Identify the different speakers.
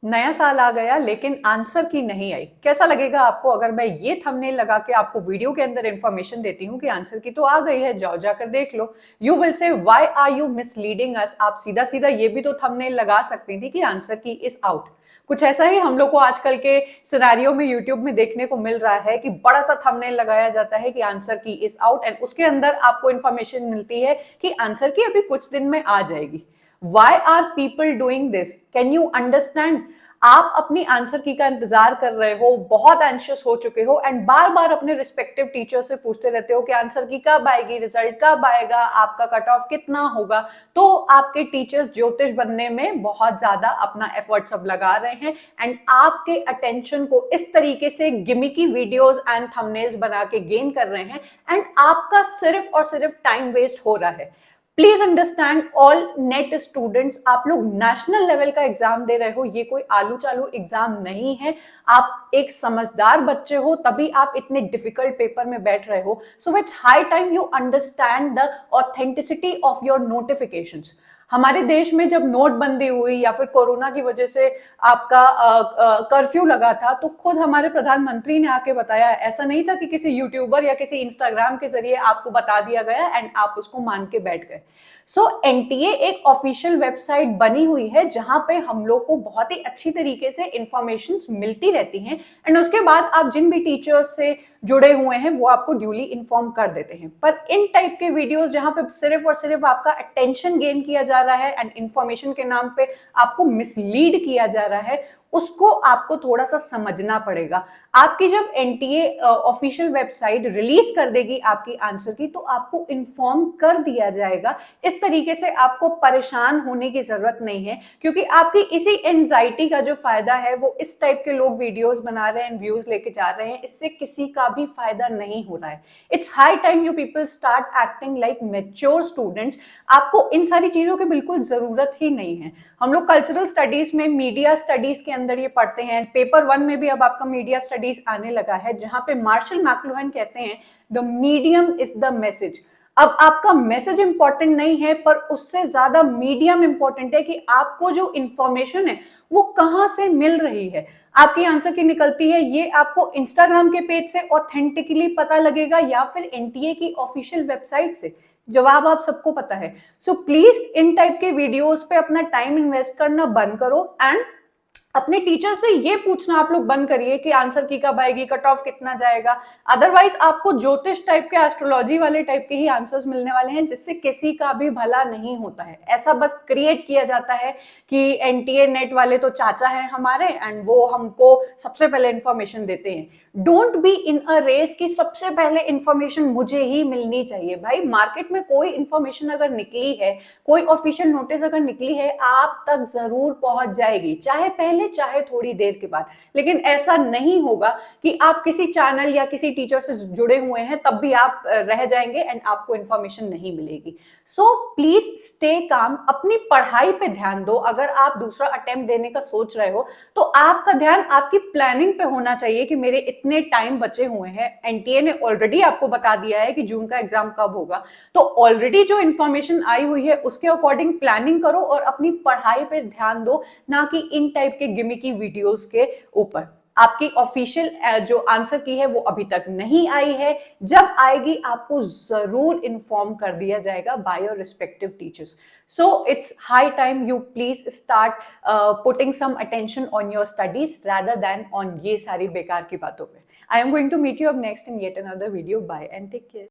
Speaker 1: नया साल आ गया लेकिन आंसर की नहीं आई। कैसा लगेगा आपको अगर मैं ये थंबनेल लगा के आपको वीडियो के अंदर इंफॉर्मेशन देती हूँ कि आंसर की तो आ गई है, जाओ जाकर देख लो। You will say why are you misleading us. आप सीधा सीधा ये भी तो थंबनेल लगा सकती थी कि आंसर की इज आउट। कुछ ऐसा ही हम लोग को आजकल के सिनेरियो में यूट्यूब में देखने को मिल रहा है कि बड़ा सा थंबनेल लगाया जाता है कि आंसर की इज आउट एंड उसके अंदर आपको इंफॉर्मेशन मिलती है कि आंसर की अभी कुछ दिन में आ जाएगी। Why are people doing this? Can you understand? आप अपनी आंसर की का इंतजार कर रहे हो, बहुत एंशियस हो चुके हो एंड बार बार अपने रिस्पेक्टिव टीचर से पूछते रहते हो कि आंसर की कब आएगी, रिजल्ट कब आएगा, आपका कट ऑफ कितना होगा। तो आपके टीचर्स ज्योतिष बनने में बहुत ज्यादा अपना एफर्ट सब लगा रहे हैं एंड आपके अटेंशन को इस तरीके से गिमिकी वीडियोस एंड थंबनेल्स बना के गेन कर रहे हैं एंड आपका सिर्फ और सिर्फ टाइम वेस्ट हो रहा है। Please understand all net students, आप लोग नेशनल लेवल का एग्जाम दे रहे हो, ये कोई आलू चालू एग्जाम नहीं है। आप एक समझदार बच्चे हो तभी आप इतने डिफिकल्ट पेपर में बैठ रहे हो। सो it's high time you understand the authenticity of your notifications. हमारे देश में जब नोटबंदी हुई या फिर कोरोना की वजह से आपका कर्फ्यू लगा था, तो खुद हमारे प्रधानमंत्री ने आके बताया, ऐसा नहीं था कि किसी यूट्यूबर या किसी इंस्टाग्राम के जरिए आपको बता दिया गया एंड आप उसको मान के बैठ गए। सो एनटीए एक ऑफिशियल वेबसाइट बनी हुई है जहां पे हम लोग को बहुत ही अच्छी तरीके से इंफॉर्मेशन मिलती रहती हैं एंड उसके बाद आप जिन भी टीचर्स से जुड़े हुए हैं वो आपको ड्यूली इन्फॉर्म कर देते हैं। पर इन टाइप के वीडियोस जहां पे सिर्फ और सिर्फ आपका अटेंशन गेन किया जा रहा है एंड इंफॉर्मेशन के नाम पे आपको मिसलीड किया जा रहा है, उसको आपको थोड़ा सा समझना पड़ेगा। आपकी जब एनटीए ऑफिशियल वेबसाइट रिलीज कर देगी आपकी आंसर की, तो आपको इन्फॉर्म कर दिया जाएगा। इस तरीके से आपको परेशान होने की जरूरत नहीं है, क्योंकि आपकी इसी एंजाइटी का जो फायदा है वो इस टाइप के लोग वीडियोस बना रहे हैं, व्यूज लेके जा रहे हैं, इससे किसी का भी फायदा नहीं हो रहा है। It's high time you people start acting like mature students. आपको इन सारी चीजों की बिल्कुल जरूरत ही नहीं है। हम लोग कल्चरल स्टडीज में मीडिया स्टडीज के अंदर ये पढ़ते हैं, पेपर 1 में भी अब आपका मीडिया स्टडीज आने लगा है, जहां पे मार्शल मैकलुहान कहते हैं the medium is the message. अब आपका मैसेज इंपॉर्टेंट नहीं है, पर उससे ज्यादा मीडियम इंपॉर्टेंट है कि आपको जो इंफॉर्मेशन है वो कहां से मिल रही है। आपकी आंसर की निकलती है, ये आपको इंस्टाग्राम के पेज से ऑथेंटिकली पता लगेगा या फिर एनटीए की ऑफिशियल वेबसाइट से। जवाब आप सबको पता है। सो प्लीज इन टाइप के वीडियोस पे अपना टाइम इन्वेस्ट करना बंद करो एंड अपने टीचर से ये पूछना आप लोग बंद करिए कि आंसर की कब आएगी, कट ऑफ कितना जाएगा। अदरवाइज आपको ज्योतिष टाइप के, एस्ट्रोलॉजी वाले टाइप के ही आंसर्स मिलने वाले हैं, जिससे किसी का भी भला नहीं होता है। ऐसा बस क्रिएट किया जाता है कि एनटीए नेट वाले तो चाचा हैं हमारे एंड वो हमको सबसे पहले इंफॉर्मेशन देते हैं। Don't be in a race कि सबसे पहले इंफॉर्मेशन मुझे ही मिलनी चाहिए। भाई मार्केट में कोई इंफॉर्मेशन अगर निकली है, कोई ऑफिशियल नोटिस अगर निकली है, आप तक जरूर पहुंच जाएगी, चाहे पहले चाहे थोड़ी देर के बाद। लेकिन ऐसा नहीं होगा कि आप किसी चैनल या किसी टीचर से जुड़े हुए हैं तब भी आप रह जाएंगे एंड आपको इंफॉर्मेशन नहीं मिलेगी। सो प्लीज स्टे काम, अपनी पढ़ाई पे ध्यान दो। अगर आप दूसरा अटेम्प्ट देने का सोच रहे हो तो आपका ध्यान आपकी प्लानिंग पे होना चाहिए कि मेरे इतने टाइम बचे हुए हैं। एनटीए ने ऑलरेडी आपको बता दिया है कि जून का एग्जाम कब होगा, तो ऑलरेडी जो इंफॉर्मेशन आई हुई है उसके अकॉर्डिंग प्लानिंग करो और अपनी पढ़ाई पे ध्यान दो, ना कि इन टाइप के गिमिकी वीडियोस के ऊपर। आपकी ऑफिशियल जो आंसर की है वो अभी तक नहीं आई है। जब आएगी आपको जरूर इन्फॉर्म कर दिया जाएगा by your respective teachers. So it's high time you please start putting some attention on your studies rather than on ये सारी बेकार की बातों पे। I am going to meet you up next in yet another video. Bye and take care.